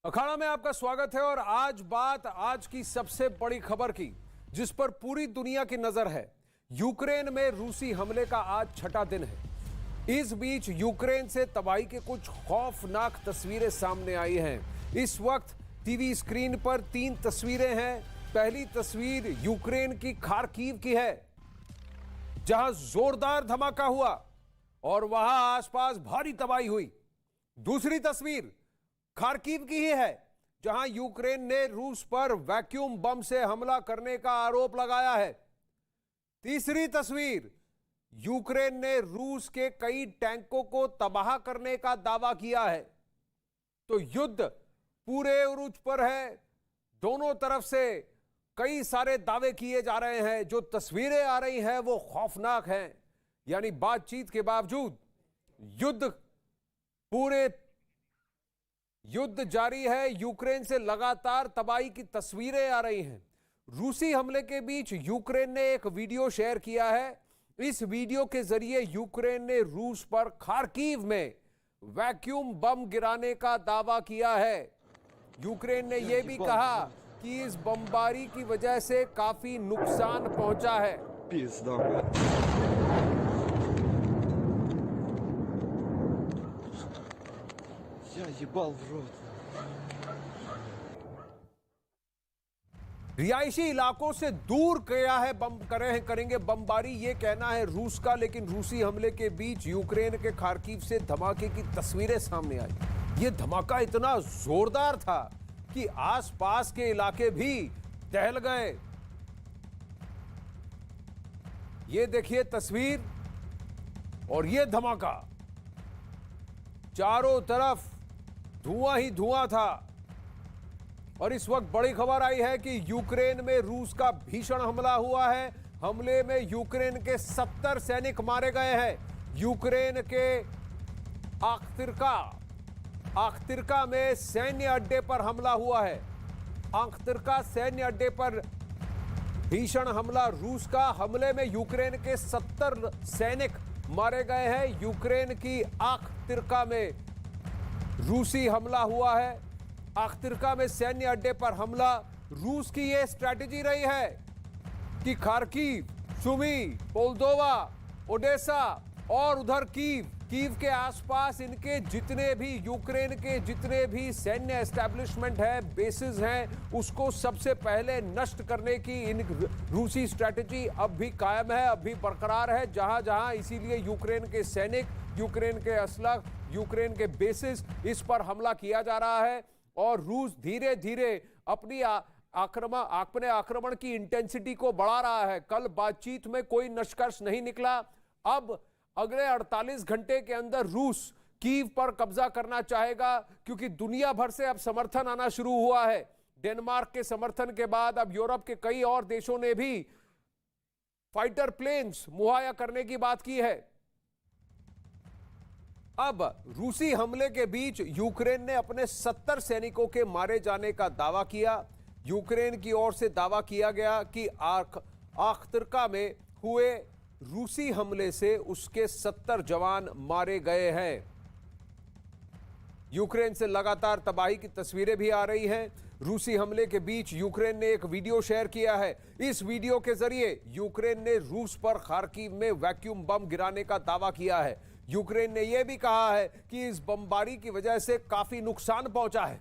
अखाड़ा में आपका स्वागत है। और आज बात आज की सबसे बड़ी खबर की, जिस पर पूरी दुनिया की नजर है। यूक्रेन में रूसी हमले का आज छठा दिन है। इस बीच यूक्रेन से तबाही के कुछ खौफनाक तस्वीरें सामने आई हैं। इस वक्त टीवी स्क्रीन पर 3 तस्वीरें हैं। पहली तस्वीर यूक्रेन की खार्किव की है, जहां जोरदार धमाका हुआ और वहां आसपास भारी तबाही हुई। दूसरी तस्वीर खार्किव की ही है, जहां यूक्रेन ने रूस पर वैक्यूम बम से हमला करने का आरोप लगाया है। तीसरी तस्वीर यूक्रेन ने रूस के कई टैंकों को तबाह करने का दावा किया है। तो युद्ध पूरे उरूज पर है। दोनों तरफ से कई सारे दावे किए जा रहे हैं। जो तस्वीरें आ रही हैं वो खौफनाक हैं। यानी बातचीत के बावजूद युद्ध जारी है। यूक्रेन से लगातार तबाही की तस्वीरें आ रही हैं। रूसी हमले के बीच यूक्रेन ने एक वीडियो शेयर किया है। इस वीडियो के जरिए यूक्रेन ने रूस पर खार्किव में वैक्यूम बम गिराने का दावा किया है। यूक्रेन ने यह भी कहा कि इस बमबारी की वजह से काफी नुकसान पहुंचा है। रिहायशी इलाकों से दूर किया है करेंगे बमबारी, यह कहना है रूस का। लेकिन रूसी हमले के बीच यूक्रेन के खार्किव से धमाके की तस्वीरें सामने आई। यह धमाका इतना जोरदार था कि आसपास के इलाके भी दहल गए। यह देखिए तस्वीर और यह धमाका, चारों तरफ धुआं ही धुआं था। और इस वक्त बड़ी खबर आई है कि यूक्रेन में रूस का भीषण हमला हुआ है। हमले में यूक्रेन के 70 सैनिक मारे गए हैं। यूक्रेन के आख्तिरका में सैन्य अड्डे पर हमला हुआ है। आख्तिरका सैन्य अड्डे पर भीषण हमला रूस का। हमले में यूक्रेन के 70 सैनिक मारे गए हैं। यूक्रेन की आख्तिरका में रूसी हमला हुआ है। आख्तिरका में सैन्य अड्डे पर हमला। रूस की यह स्ट्रैटेजी रही है कि खार्किव, सुमी, मोल्दोवा, ओडेसा और उधर कीव के आसपास इनके जितने भी यूक्रेन के जितने भी सैन्य एस्टैब्लिशमेंट है, बेसिस हैं, उसको सबसे पहले नष्ट करने की इन रूसी स्ट्रैटेजी अब भी कायम है, अब भी बरकरार है जहां जहां। इसीलिए यूक्रेन के सैनिक, यूक्रेन के असलह, यूक्रेन के बेसिस, इस पर हमला किया जा रहा है। और रूस धीरे धीरे अपने आक्रमण की इंटेंसिटी को बढ़ा रहा है। कल बातचीत में कोई निष्कर्ष नहीं निकला। अब अगले 48 घंटे के अंदर रूस कीव पर कब्जा करना चाहेगा, क्योंकि दुनिया भर से अब समर्थन आना शुरू हुआ है। डेनमार्क के समर्थन के बाद अब यूरोप के कई और देशों ने भी फाइटर प्लेन्स मुहैया करने की बात की है। अब रूसी हमले के बीच यूक्रेन ने अपने 70 सैनिकों के मारे जाने का दावा किया। यूक्रेन की ओर से दावा किया गया कि आख्तिरका में हुए रूसी हमले से उसके 70 जवान मारे गए हैं। यूक्रेन से लगातार तबाही की तस्वीरें भी आ रही हैं। रूसी हमले के बीच यूक्रेन ने एक वीडियो शेयर किया है। इस वीडियो के जरिए यूक्रेन ने रूस पर खार्किव में वैक्यूम बम गिराने का दावा किया है। यूक्रेन ने यह भी कहा है कि इस बमबारी की वजह से काफी नुकसान पहुंचा है।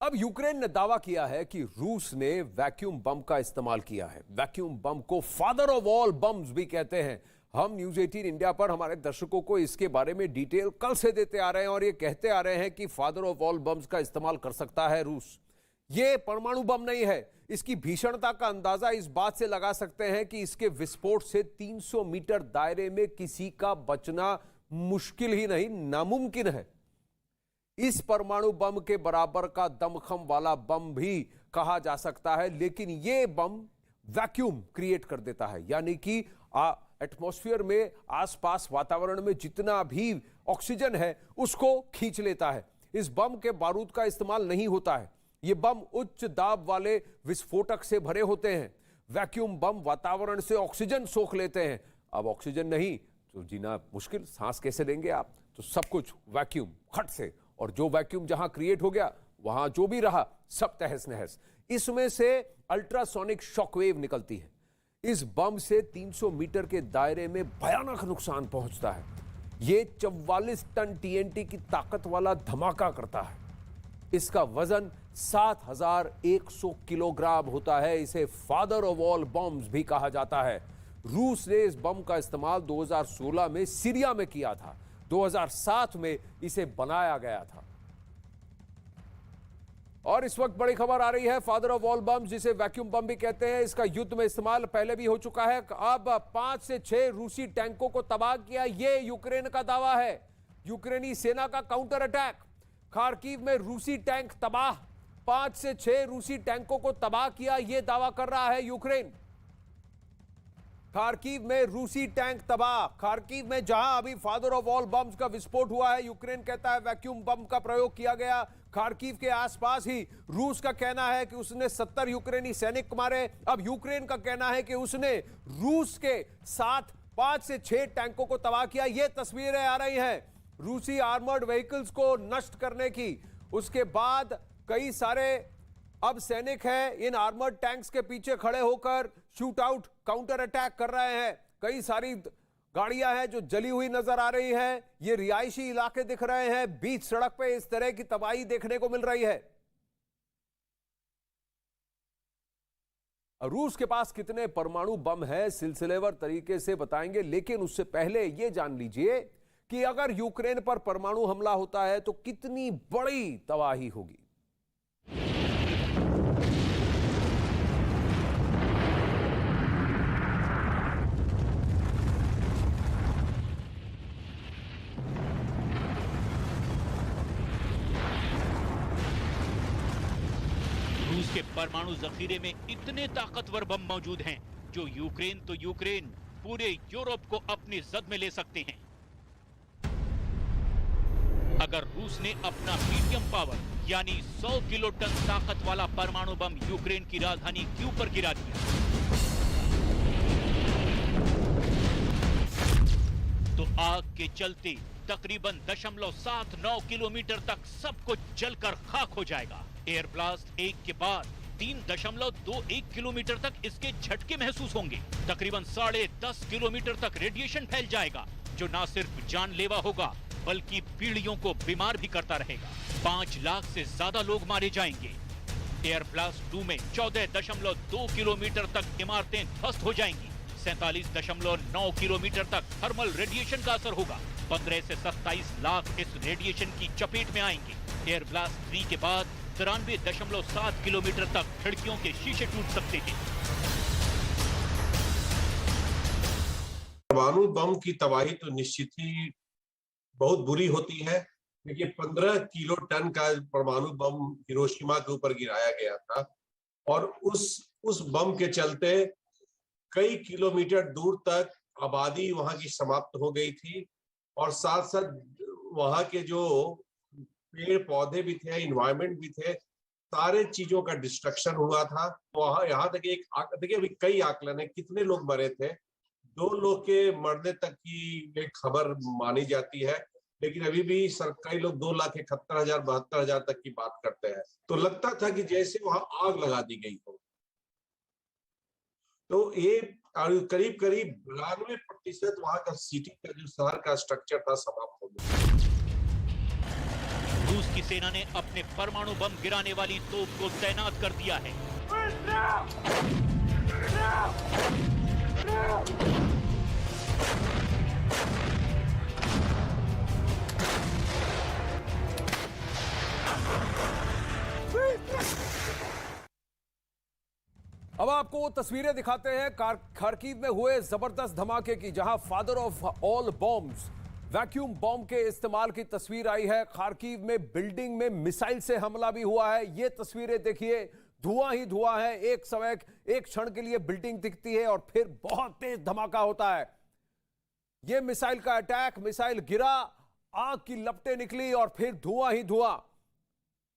अब यूक्रेन ने दावा किया है कि रूस ने वैक्यूम बम का इस्तेमाल किया है। वैक्यूम बम को फादर ऑफ ऑल बम्स भी कहते हैं। हम न्यूज 18 इंडिया पर हमारे दर्शकों को इसके बारे में डिटेल कल से देते आ रहे हैं और ये कहते आ रहे हैं कि फादर ऑफ ऑल बम्स का इस्तेमाल कर सकता है रूस। ये परमाणु बम नहीं है। इसकी भीषणता का अंदाजा इस बात से लगा सकते हैं कि इसके विस्फोट से 300 मीटर दायरे में किसी का बचना मुश्किल ही नहीं, नामुमकिन है। इस परमाणु बम के बराबर का दमखम वाला बम भी कहा जा सकता है, लेकिन यह बम वैक्यूम क्रिएट कर देता है, यानी कि एटमॉस्फेयर में आसपास वातावरण में जितना भी ऑक्सीजन है उसको खींच लेता है। इस बम के बारूद का इस्तेमाल नहीं होता है। ये बम उच्च दाब वाले विस्फोटक से भरे होते हैं। वैक्यूम बम वातावरण से ऑक्सीजन सोख लेते हैं। अब ऑक्सीजन नहीं तो जीना मुश्किल, सांस कैसे लेंगे आप? तो सब कुछ वैक्यूम खट से, और जो वैक्यूम जहां क्रिएट हो गया वहां जो भी रहा सब तहस नहस। इसमें से अल्ट्रासोनिक शॉकवेव निकलती है। इस बम से 300 मीटर के दायरे में भयानक नुकसान पहुंचता है। यह 44 टन टीएनटी की ताकत वाला धमाका करता है। इसका वजन 7100 किलोग्राम होता है। इसे फादर ऑफ ऑल बॉम्ब्स भी कहा जाता है। रूस ने इस बम का इस्तेमाल 2016 में सीरिया में किया था। 2007 में इसे बनाया गया था। और इस वक्त बड़ी खबर आ रही है, फादर ऑफ ऑल बम्स जिसे वैक्यूम बम भी कहते हैं, इसका युद्ध में इस्तेमाल पहले भी हो चुका है। अब 5 से 6 रूसी टैंकों को तबाह किया, यह यूक्रेन का दावा है। यूक्रेनी सेना का काउंटर अटैक, खार्किव में रूसी टैंक तबाह। 5 से 6 रूसी टैंकों को तबाह किया, यह दावा कर रहा है यूक्रेन। खार्किव में रूसी टैंक तबाह। खार्किव में जहां अभी फादर ऑफ ऑल बम्स का विस्फोट हुआ है, यूक्रेन कहता है वैक्यूम बम का प्रयोग किया गया। खार्किव के आसपास ही रूस का कहना है कि उसने 70 यूक्रेनी सैनिक मारे। अब यूक्रेन का कहना है कि उसने रूस के साथ 5 से 6 टैंकों को तबाह किया। ये तस्वीरें आ रही हैं रूसी आर्मर्ड व्हीकल्स को नष्ट करने की। उसके बाद कई सारे अब सैनिक हैं इन आर्मर्ड टैंक्स के पीछे खड़े होकर शूट आउट काउंटर अटैक कर रहे हैं। कई सारी गाड़ियां हैं जो जली हुई नजर आ रही हैं। ये रिहायशी इलाके दिख रहे हैं। बीच सड़क पे इस तरह की तबाही देखने को मिल रही है। रूस के पास कितने परमाणु बम है सिलसिलेवार तरीके से बताएंगे, लेकिन उससे पहले यह जान लीजिए कि अगर यूक्रेन पर परमाणु हमला होता है तो कितनी बड़ी तबाही होगी। रूस के परमाणु जखीरे में इतने ताकतवर बम मौजूद हैं जो यूक्रेन पूरे यूरोप को अपनी जद में ले सकते हैं। अगर रूस ने अपना मीडियम पावर यानी 100 किलो टन ताकत वाला परमाणु बम यूक्रेन की राजधानी कीव पर गिरा दिया तो आग के चलते तकरीबन 0.79 किलोमीटर तक सब कुछ जलकर खाक हो जाएगा। एयर ब्लास्ट एक के बाद 3.21 किलोमीटर तक इसके झटके महसूस होंगे। तकरीबन 10.5 किलोमीटर तक रेडिएशन फैल जाएगा जो न सिर्फ जानलेवा होगा बल्कि पीढ़ियों को बीमार भी करता रहेगा। 5 लाख से ज्यादा लोग मारे जाएंगे। एयर ब्लास्ट 2 में 14.2 किलोमीटर तक इमारतें ध्वस्त हो जाएंगी। 47.9 किलोमीटर तक थर्मल रेडिएशन का असर होगा। 15 से 27 लाख इस रेडिएशन की चपेट में आएंगे। एयर ब्लास्ट 3 के बाद 93.7 किलोमीटर तक खिड़कियों के शीशे टूट सकते हैं। परमाणु बम की तबाही तो निश्चित ही बहुत बुरी होती है। देखिए 15 किलो टन का परमाणु बम हिरोशिमा के ऊपर गिराया गया था और उस बम के चलते कई किलोमीटर दूर तक आबादी वहां की समाप्त हो गई थी और साथ साथ वहां के जो पेड़ पौधे भी थे, इन्वायरमेंट भी थे, सारे चीजों का डिस्ट्रक्शन हुआ था। वहां यहाँ तक देखिए अभी कई आकलन है कितने लोग मरे थे। 2 लोग के मरने तक की एक खबर मानी जाती है, लेकिन अभी भी सरकारी लोग 2,71,000 72,000 तक की बात करते हैं। तो लगता था कि जैसे वहां आग लगा दी गई हो। तो ये करीब 92% वहां का सिटी का जो शहर का स्ट्रक्चर था समाप्त हो गया। रूस की सेना ने अपने परमाणु बम गिराने वाली तोप को तैनात कर दिया है। अब आपको वो तस्वीरें दिखाते हैं खार्किव में हुए जबरदस्त धमाके की, जहां father of all bombs vacuum bomb के इस्तेमाल की तस्वीर आई है। खार्किव में बिल्डिंग में मिसाइल से हमला भी हुआ है। ये तस्वीरें देखिए, धुआं ही धुआं है। एक समय एक क्षण के लिए बिल्डिंग दिखती है और फिर बहुत तेज धमाका होता है। यह मिसाइल का अटैक, मिसाइल गिरा, आग की लपटें निकली और फिर धुआं ही धुआं।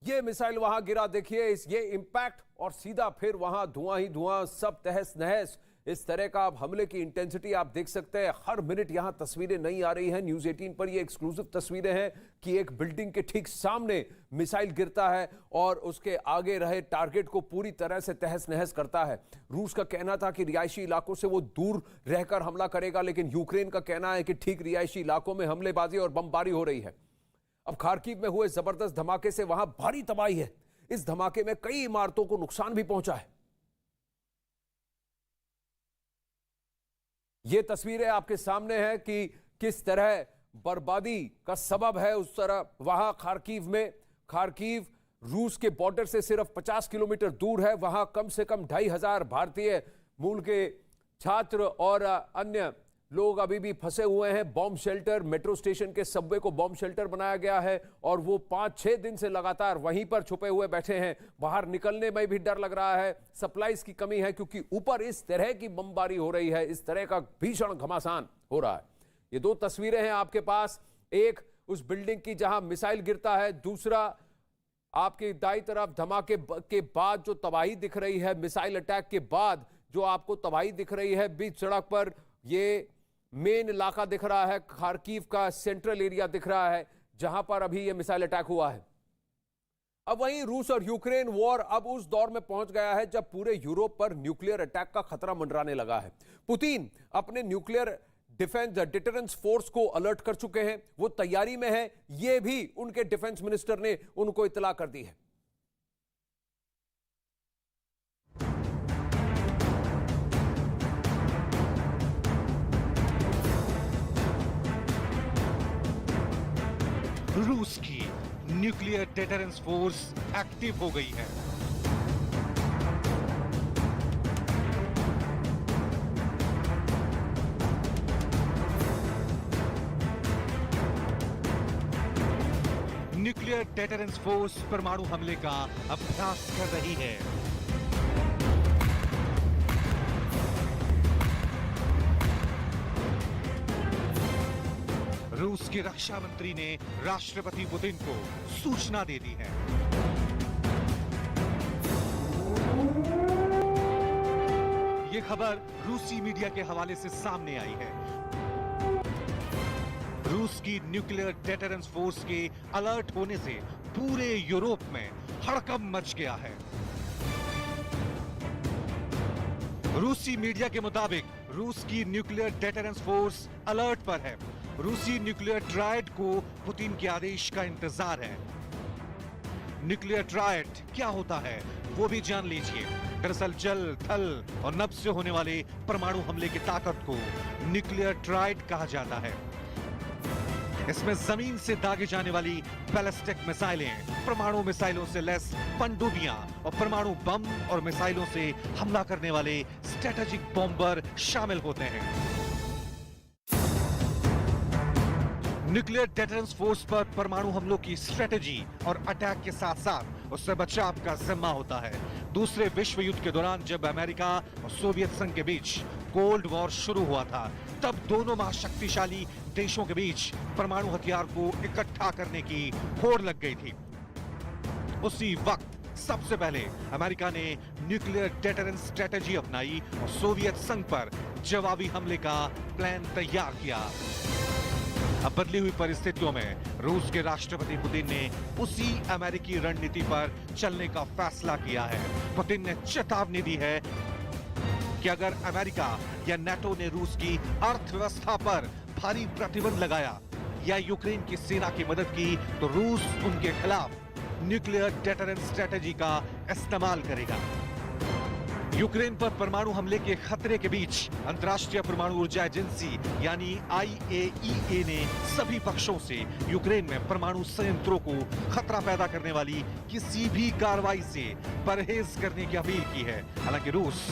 ये मिसाइल वहां गिरा, देखिए ये इंपैक्ट और सीधा फिर वहां धुआं ही धुआं, सब तहस नहस। इस तरह का अब हमले की इंटेंसिटी आप देख सकते हैं। हर मिनट यहां तस्वीरें नहीं आ रही हैं। न्यूज 18 पर ये एक्सक्लूसिव तस्वीरें हैं कि एक बिल्डिंग के ठीक सामने मिसाइल गिरता है और उसके आगे रहे टारगेट को पूरी तरह से तहस नहस करता है। रूस का कहना था कि रिहायशी इलाकों से वो दूर रहकर हमला करेगा, लेकिन यूक्रेन का कहना है कि ठीक रिहायशी इलाकों में हमलेबाजी और बमबारी हो रही है। अब खार्किव में हुए जबरदस्त धमाके से वहां भारी तबाही है। इस धमाके में कई इमारतों को नुकसान भी पहुंचा है। ये तस्वीरें आपके सामने हैं कि किस तरह बर्बादी का सबब है उस तरह वहां खार्किव में। खार्किव रूस के बॉर्डर से सिर्फ 50 किलोमीटर दूर है। वहां कम से कम 2500 भारतीय मूल के छात्र और अन्य लोग अभी भी फंसे हुए हैं। बॉम्ब शेल्टर, मेट्रो स्टेशन के सबवे को बॉम्ब शेल्टर बनाया गया है और वो 5-6 दिन से लगातार वहीं पर छुपे हुए बैठे हैं। बाहर निकलने में भी डर लग रहा है। सप्लाईज की कमी है क्योंकि ऊपर इस तरह की बमबारी हो रही है, इस तरह का भीषण घमासान हो रहा है। ये दो तस्वीरें हैं आपके पास, एक उस बिल्डिंग की जहां मिसाइल गिरता है, दूसरा आपके दाईं तरफ धमाके के बाद जो तबाही दिख रही है, मिसाइल अटैक के बाद जो आपको तबाही दिख रही है। बीच सड़क पर ये मेन इलाका दिख रहा है, खार्किव का सेंट्रल एरिया दिख रहा है जहां पर अभी ये मिसाइल अटैक हुआ है। अब वहीं रूस और यूक्रेन वॉर अब उस दौर में पहुंच गया है जब पूरे यूरोप पर न्यूक्लियर अटैक का खतरा मंडराने लगा है। पुतिन अपने न्यूक्लियर डिफेंस डिटरेंस फोर्स को अलर्ट कर चुके हैं, वो तैयारी में है। ये भी उनके डिफेंस मिनिस्टर ने उनको इत्तला कर दी है। रूस की न्यूक्लियर डिटरेंस फोर्स एक्टिव हो गई है। न्यूक्लियर डिटरेंस फोर्स परमाणु हमले का अभ्यास कर रही है। रूस के रक्षा मंत्री ने राष्ट्रपति पुतिन को सूचना दे दी है। यह खबर रूसी मीडिया के हवाले से सामने आई है। रूस की न्यूक्लियर डिटरेंस फोर्स के अलर्ट होने से पूरे यूरोप में हड़कंप मच गया है। रूसी मीडिया के मुताबिक रूस की न्यूक्लियर डिटरेंस फोर्स अलर्ट पर है। रूसी न्यूक्लियर ट्रायड को पुतिन के आदेश का इंतजार है। न्यूक्लियर ट्रायड क्या होता है वो भी जान लीजिए। दरअसल जल, थल और नभ से होने वाले परमाणु हमले की ताकत को न्यूक्लियर ट्रायड कहा जाता है। इसमें जमीन से दागे जाने वाली बैलिस्टिक मिसाइलें, परमाणु मिसाइलों से लैस पनडुब्बियां और परमाणु बम और मिसाइलों से हमला करने वाले स्ट्रेटेजिक बॉम्बर शामिल होते हैं। न्यूक्लियर डिटरेंस फोर्स पर परमाणु हमलों की स्ट्रेटेजी और अटैक के साथ साथ उससे बचाव का जिम्मा होता है। दूसरे विश्व युद्ध के दौरान जब अमेरिका और सोवियत संघ के बीच कोल्ड वॉर शुरू हुआ था, तब दोनों महाशक्तिशाली देशों के बीच परमाणु हथियार को इकट्ठा करने की होड़ लग गई थी। उसी वक्त सबसे पहले अमेरिका ने न्यूक्लियर डिटरेंस स्ट्रेटेजी अपनाई और सोवियत संघ पर जवाबी हमले का प्लान तैयार किया। अब बदली हुई परिस्थितियों में रूस के राष्ट्रपति पुतिन ने उसी अमेरिकी रणनीति पर चलने का फैसला किया है। पुतिन ने चेतावनी दी है कि अगर अमेरिका या नाटो ने रूस की अर्थव्यवस्था पर भारी प्रतिबंध लगाया या यूक्रेन की सेना की मदद की, तो रूस उनके खिलाफ न्यूक्लियर डिटरेंस स्ट्रेटेजी का इस्तेमाल करेगा। यूक्रेन पर परमाणु हमले के खतरे के बीच अंतर्राष्ट्रीय परमाणु ऊर्जा एजेंसी यानी IAEA ने सभी पक्षों से यूक्रेन में परमाणु संयंत्रों को खतरा पैदा करने वाली किसी भी कार्रवाई से परहेज करने की अपील की है। हालांकि रूस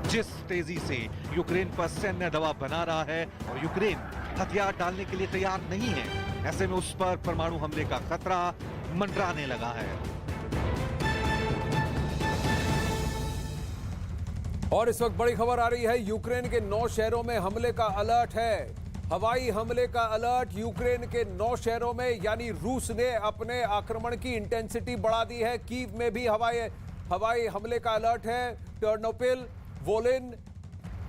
जिस तेजी से यूक्रेन पर सैन्य दबाव बना रहा है और यूक्रेन हथियार डालने के लिए तैयार नहीं है, ऐसे में उस पर परमाणु हमले का खतरा मंडराने लगा है। और इस वक्त बड़ी खबर आ रही है, यूक्रेन के 9 शहरों में हमले का अलर्ट है। हवाई हमले का अलर्ट यूक्रेन के 9 शहरों में, यानी रूस ने अपने आक्रमण की इंटेंसिटी बढ़ा दी है। कीव में भी हवाई हमले का अलर्ट है। टर्नोपिल, वोलिन,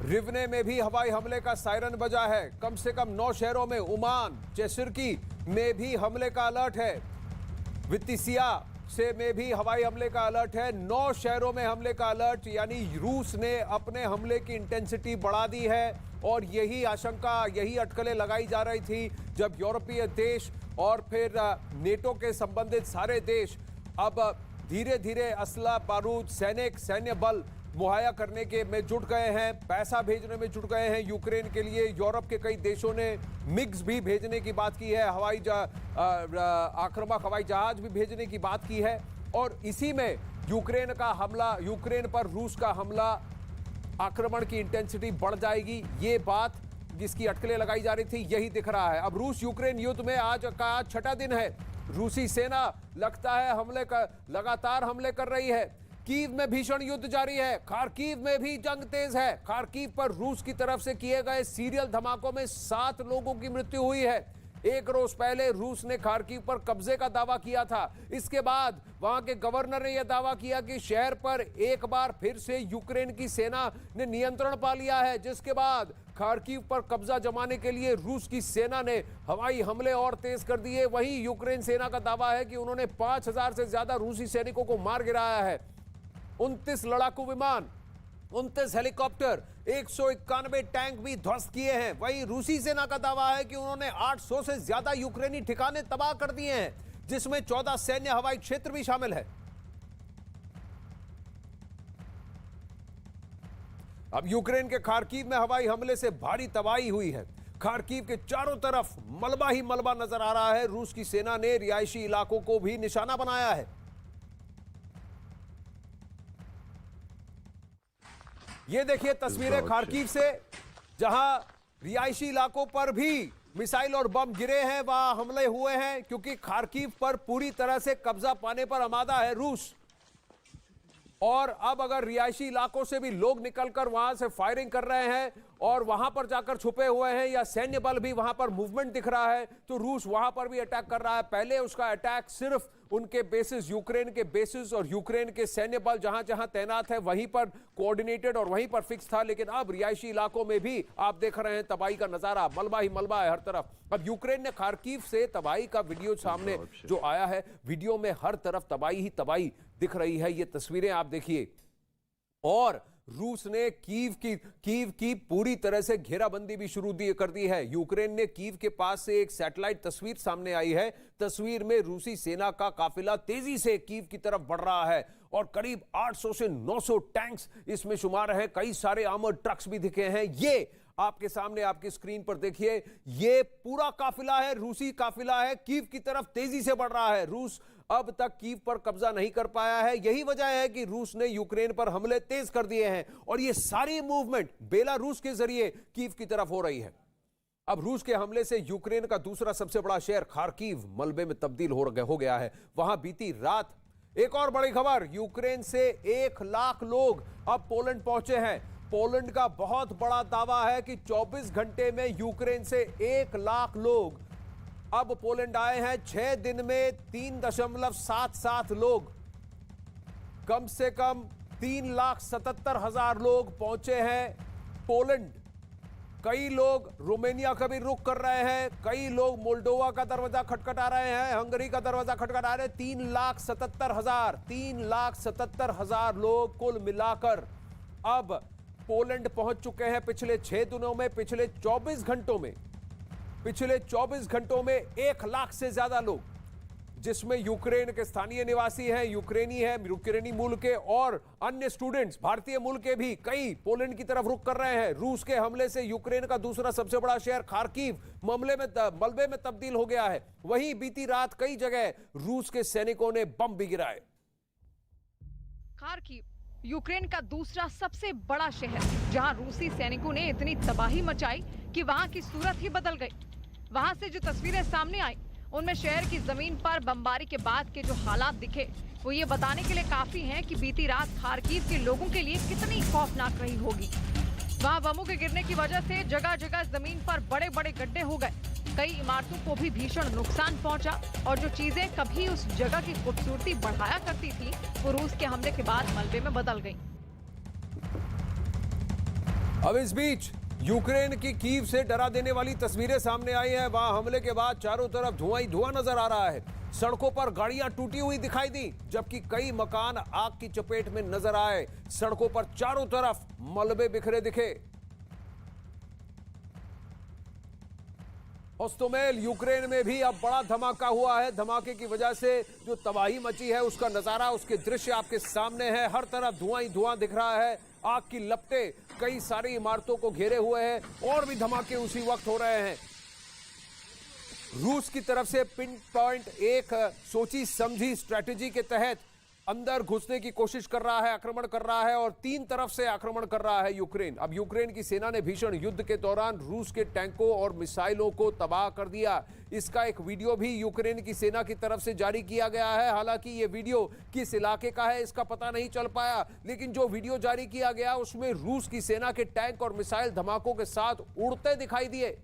रिवने में भी हवाई हमले का सायरन बजा है। कम से कम 9 शहरों में, उमान, चेसिरकी में भी हमले का अलर्ट है। वित्तिसिया से में भी हवाई हमले का अलर्ट है। 9 शहरों में हमले का अलर्ट, यानी रूस ने अपने हमले की इंटेंसिटी बढ़ा दी है। और यही आशंका, यही अटकलें लगाई जा रही थी जब यूरोपीय देश और फिर नेटो के संबंधित सारे देश अब धीरे धीरे असला, बारूद, सैन्य बल मुहैया करने के में जुट गए हैं, पैसा भेजने में जुट गए हैं यूक्रेन के लिए। यूरोप के कई देशों ने मिग्स भी भेजने की बात की है, आक्रामक हवाई जहाज भी भेजने की बात की है। और इसी में यूक्रेन पर रूस का हमला, आक्रमण की इंटेंसिटी बढ़ जाएगी, ये बात जिसकी अटकलें लगाई जा रही थी, यही दिख रहा है। अब रूस यूक्रेन युद्ध में आज का 6ठा दिन है। रूसी सेना लगता है लगातार हमले कर रही है। कीव में भीषण युद्ध जारी है। खार्किव में भी जंग तेज है। खार्किव पर रूस की तरफ से किए गए सीरियल धमाकों में 7 लोगों की मृत्यु हुई है। एक रोज पहले रूस ने खार्किव पर कब्जे का दावा किया था। इसके बाद वहां के गवर्नर ने यह दावा किया कि शहर पर एक बार फिर से यूक्रेन की सेना ने नियंत्रण पा लिया है, जिसके बाद खार्किव पर कब्जा जमाने के लिए रूस की सेना ने हवाई हमले और तेज कर दिए। वहीं यूक्रेन सेना का दावा है कि उन्होंने 5000 से ज्यादा रूसी सैनिकों को मार गिराया है। 29 लड़ाकू विमान, 29 हेलीकॉप्टर, 191 टैंक भी ध्वस्त किए हैं। वहीं रूसी सेना का दावा है कि उन्होंने 800 से ज्यादा यूक्रेनी ठिकाने तबाह कर दिए हैं, जिसमें 14 सैन्य हवाई क्षेत्र भी शामिल है। अब यूक्रेन के खार्किव में हवाई हमले से भारी तबाही हुई है। खार्किव के चारों तरफ मलबा ही मलबा नजर आ रहा है। रूस की सेना ने रिहायशी इलाकों को भी निशाना बनाया है। ये देखिए तस्वीरें खार्किव से, जहां रिहायशी इलाकों पर भी मिसाइल और बम गिरे हैं, वहां हमले हुए हैं, क्योंकि खार्किव पर पूरी तरह से कब्जा पाने पर आमादा है रूस। और अब अगर रिहायशी इलाकों से भी लोग निकलकर वहां से फायरिंग कर रहे हैं और वहां पर जाकर छुपे हुए हैं, या सैन्य बल भी वहां पर मूवमेंट दिख रहा है, तो रूस वहां पर भी अटैक कर रहा है। पहले उसका अटैक सिर्फ उनके बेसिस, यूक्रेन के बेसिस और यूक्रेन के सैन्य बल जहां जहां तैनात है वहीं पर कोऑर्डिनेटेड और वहीं पर फिक्स था। लेकिन अब रिहायशी इलाकों में भी आप देख रहे हैं तबाही का नजारा, मलबा ही मलबा है हर तरफ। अब यूक्रेन ने खार्किव से तबाही का वीडियो सामने जो आया है, वीडियो में हर तरफ तबाही ही तबाही दिख रही है। ये तस्वीरें आप देखिए। और रूस ने कीव की पूरी तरह से घेराबंदी भी शुरू कर दी है। यूक्रेन ने कीव के पास से एक सैटेलाइट तस्वीर सामने आई है। तस्वीर में रूसी सेना का काफिला तेजी से कीव की तरफ बढ़ रहा है और करीब 800 से 900 टैंक्स इसमें शुमार हैं। कई सारे आर्मर्ड ट्रक्स भी दिखे हैं। ये आपके सामने, आपकी स्क्रीन पर देखिए, ये पूरा काफिला है, रूसी काफिला है, कीव की तरफ तेजी से बढ़ रहा है। रूस अब तक कीव पर कब्जा नहीं कर पाया है। यही वजह है कि रूस ने यूक्रेन पर हमले तेज कर दिए हैं और ये सारी मूवमेंट बेलारूस के जरिए कीव की तरफ हो रही है। अब रूस के हमले से यूक्रेन का दूसरा सबसे बड़ा शहर खार्किव मलबे में तब्दील हो गया है। वहां बीती रात एक और बड़ी खबर, यूक्रेन से 1 लाख लोग अब पोलैंड पहुंचे हैं। पोलैंड का बहुत बड़ा दावा है कि 24 घंटे में यूक्रेन से 1 लाख लोग अब पोलैंड आए हैं। 6 दिन में 3.77 लोग, कम से कम 3,77,000 लोग पहुंचे हैं पोलैंड। कई लोग रोमानिया का भी रुख कर रहे हैं, कई लोग मोल्डोवा का दरवाजा खटखटा रहे हैं, हंगरी का दरवाजा खटखटा रहे हैं। 3,77,000 लोग कुल मिलाकर अब पोलैंड पहुंच चुके हैं। पिछले 6 दिनों में, पिछले 24 घंटों में 1 लाख से ज्यादा लोग, जिसमें यूक्रेन के स्थानीय निवासी हैं, यूक्रेनी मूल के, और अन्य स्टूडेंट्स भारतीय मूल के भी कई पोलैंड की तरफ रुख कर रहे हैं। रूस के हमले से यूक्रेन का दूसरा सबसे बड़ा शहर खार्किव मलबे में तब्दील हो गया है। वहीं बीती रात कई जगह रूस के सैनिकों ने बम भी गिराए। खार्किव यूक्रेन का दूसरा सबसे बड़ा शहर, जहां रूसी सैनिकों ने इतनी तबाही मचाई कि वहां की सूरत ही बदल गई। वहां से जो तस्वीरें सामने आई, उनमें शहर की जमीन पर बमबारी के बाद के जो हालात दिखे, वो ये बताने के लिए काफी हैं कि बीती रात खार्किव के लोगों के लिए कितनी खौफनाक रही होगी। वहां बमों के गिरने की वजह से जगह जगह जमीन पर बड़े बड़े गड्ढे हो गए। कई इमारतों को भी भीषण नुकसान पहुंचा और जो चीजें कभी उस जगह की खूबसूरती बढ़ाया करती थी वो रूस के हमले के बाद मलबे में बदल गई। अब इस बीच यूक्रेन की कीव से डरा देने वाली तस्वीरें सामने आई हैं। वहां हमले के बाद चारों तरफ धुआं ही धुआं नजर आ रहा है। सड़कों पर गाड़ियां टूटी हुई दिखाई दी, जबकि कई मकान आग की चपेट में नजर आए। सड़कों पर चारों तरफ मलबे बिखरे दिखे। होस्टोमेल यूक्रेन में भी अब बड़ा धमाका हुआ है। धमाके की वजह से जो तबाही मची है उसका नजारा, उसके दृश्य आपके सामने है। हर तरफ धुआं ही धुआं दिख रहा है। आग की लपटें कई सारी इमारतों को घेरे हुए हैं और भी धमाके उसी वक्त हो रहे हैं। रूस की तरफ से पिन पॉइंट एक सोची समझी स्ट्रेटेजी के तहत अंदर घुसने की कोशिश कर रहा है, आक्रमण कर रहा है और तीन तरफ से आक्रमण कर रहा है यूक्रेन। अब यूक्रेन की सेना ने भीषण युद्ध के दौरान रूस के टैंकों और मिसाइलों को तबाह कर दिया। इसका एक वीडियो भी यूक्रेन की सेना की तरफ से जारी किया गया है। हालांकि ये वीडियो किस इलाके का है इसका पता नहीं चल पाया, लेकिन जो वीडियो जारी किया गया उसमें रूस की सेना के टैंक और मिसाइल धमाकों के साथ उड़ते दिखाई दिए।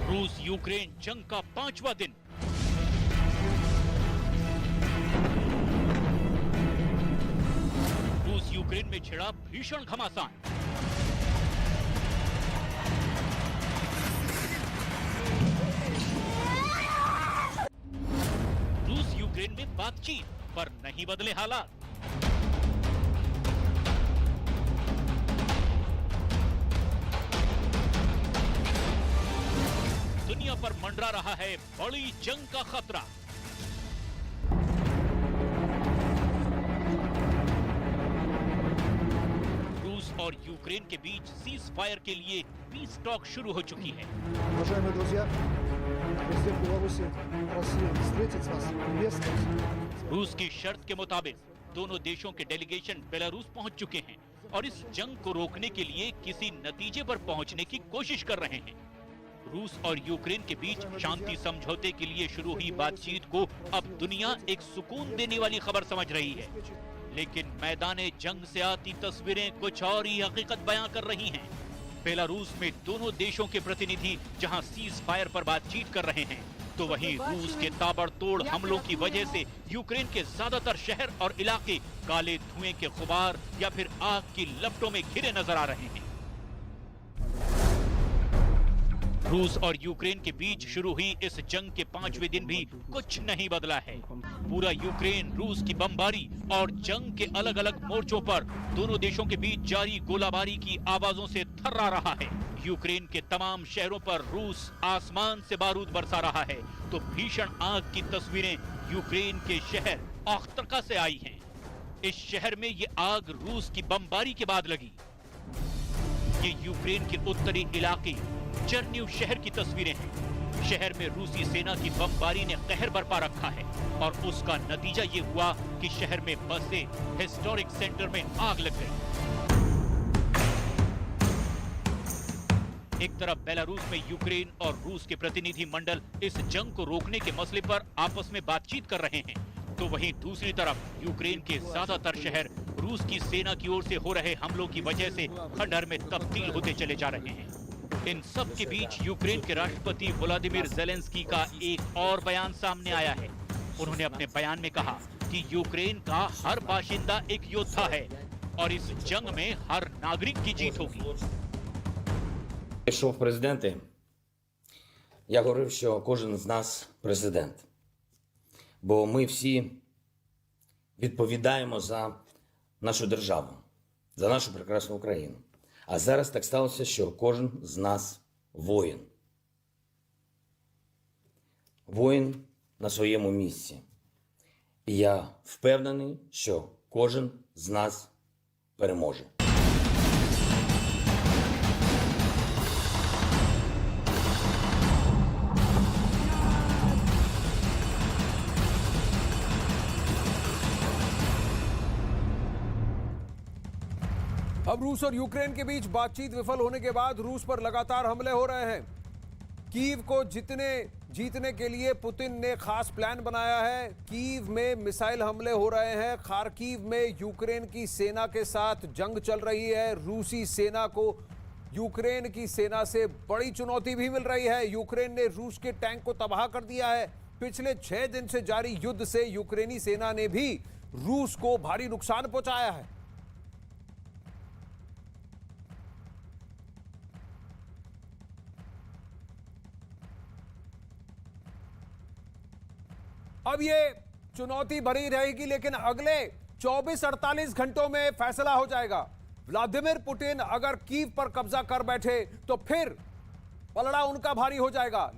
रूस यूक्रेन जंग का 5वां दिन। रूस यूक्रेन में छिड़ा भीषण घमासान। रूस यूक्रेन में बातचीत, पर नहीं बदले हालात। दुनिया पर मंडरा रहा है बड़ी जंग का खतरा। रूस और यूक्रेन के बीच सीज फायर के लिए पीस टॉक शुरू हो चुकी है। Уважаемые друзья, президент Беларуси просил встретить вас в Минске. रूस की शर्त के मुताबिक दोनों देशों के डेलीगेशन बेलारूस पहुंच चुके हैं और इस जंग को रोकने के लिए किसी नतीजे पर पहुंचने की कोशिश कर रहे हैं। रूस और यूक्रेन के बीच शांति समझौते के लिए शुरू हुई बातचीत को अब दुनिया एक सुकून देने वाली खबर समझ रही है, लेकिन मैदाने जंग से आती तस्वीरें कुछ और ही हकीकत बयां कर रही हैं। बेलारूस में दोनों देशों के प्रतिनिधि जहां सीज फायर पर बातचीत कर रहे हैं, तो वहीं रूस के ताबड़तोड़ हमलों की वजह से यूक्रेन के ज्यादातर शहर और इलाके काले धुएं के गुबार या फिर आग की लपटों में घिरे नजर आ रहे हैं। रूस और यूक्रेन के बीच शुरू हुई इस जंग के 5वें दिन भी कुछ नहीं बदला है। पूरा यूक्रेन रूस की बमबारी और जंग के अलग अलग मोर्चों पर दोनों देशों के बीच जारी गोलाबारी की आवाजों से थर्रा रहा है। यूक्रेन के तमाम शहरों पर रूस आसमान से बारूद बरसा रहा है, तो भीषण आग की तस्वीरें यूक्रेन के शहर अख्तरका से आई हैं। इस शहर में ये आग रूस की बमबारी के बाद लगी। ये यूक्रेन के उत्तरी इलाके चर्निव शहर की तस्वीरें हैं। शहर में रूसी सेना की बमबारी ने कहर बरपा रखा है और उसका नतीजा ये हुआ कि शहर में बसे हिस्टोरिक सेंटर में आग लग गई। एक तरफ बेलारूस में यूक्रेन और रूस के प्रतिनिधि मंडल इस जंग को रोकने के मसले पर आपस में बातचीत कर रहे हैं, तो वहीं दूसरी तरफ यूक्रेन के ज्यादातर शहर रूस की सेना की ओर से हो रहे हमलों की वजह से खंडहर में तब्दील होते चले जा रहे हैं। इन सब के बीच यूक्रेन के राष्ट्रपति व्लादिमीर ज़ेलेंस्की का एक और बयान सामने आया है। उन्होंने अपने बयान में कहा कि यूक्रेन का हर बाशिंदा एक योद्धा है और इस जंग में हर नागरिक की जीत होगी। Пішов в президенти, я говорив, що кожен з нас президент. Бо ми всі відповідаємо за нашу державу, за нашу прекрасну Україну. А зараз так сталося, що кожен з нас воїн. Воїн на своєму місці. І я впевнений, що кожен з нас переможе. अब रूस और यूक्रेन के बीच बातचीत विफल होने के बाद रूस पर लगातार हमले हो रहे हैं। कीव को जीतने के लिए पुतिन ने खास प्लान बनाया है। कीव में मिसाइल हमले हो रहे हैं। खार्किव में यूक्रेन की सेना के साथ जंग चल रही है। रूसी सेना को यूक्रेन की सेना से बड़ी चुनौती भी मिल रही है। यूक्रेन ने रूस के टैंक को तबाह कर दिया है। पिछले 6 दिन से जारी युद्ध से यूक्रेनी सेना ने भी रूस को भारी नुकसान पहुंचाया है। अब ये चुनौती भरी रहेगी, लेकिन अगले 24-48 घंटों में फैसला हो जाएगा। व्लादिमीर पुतिन अगर कीव पर कब्जा कर बैठे तो फिर पलड़ा उनका भारी हो जाएगा।